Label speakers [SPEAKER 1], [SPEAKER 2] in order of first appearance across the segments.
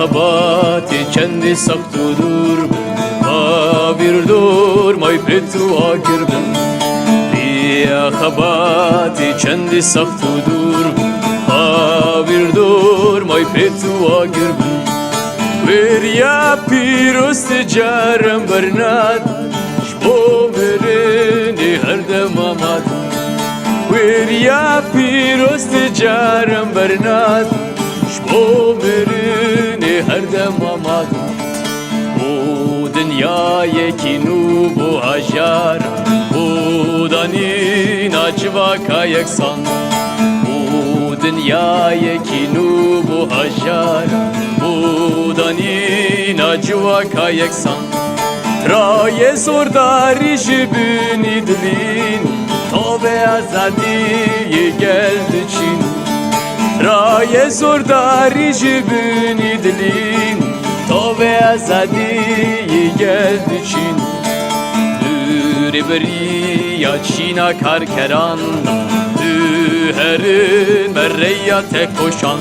[SPEAKER 1] خباتی چندی سختودور آویردور مای پرتو آگر بن بیا خباتی چندی سختودور آویردور مای پرتو آگر بن وریا پیروست جارم برناد شبو مرنی هر دمامات وریا پیروست جارم برناد شبو مرنی هر دمامات bu dünyayeki nu bu ajar bu danin acıvaka yeksan bu dünyayeki nu bu ajar bu danin acıvaka yeksan raye sordari jibini dilin tove azadiye geldi çin raye sordari jibini dilin tove azadiye geldi çin beri ya çina karkeran herin merreya tek koşan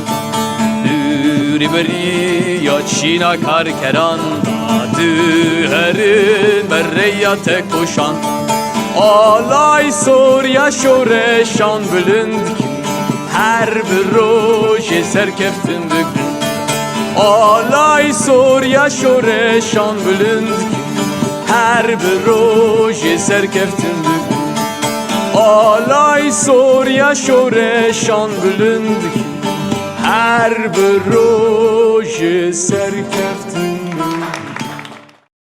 [SPEAKER 1] beri ya çina karkeran herin merreya tek koşan alay sor ya şoreşan bülünd her bir roje serkeftin bugün alay sor ya şoreşan bülünd her bir roje serkeftin bugün alay sor ya şoreşan bülünd her bir roje serkeftin bugün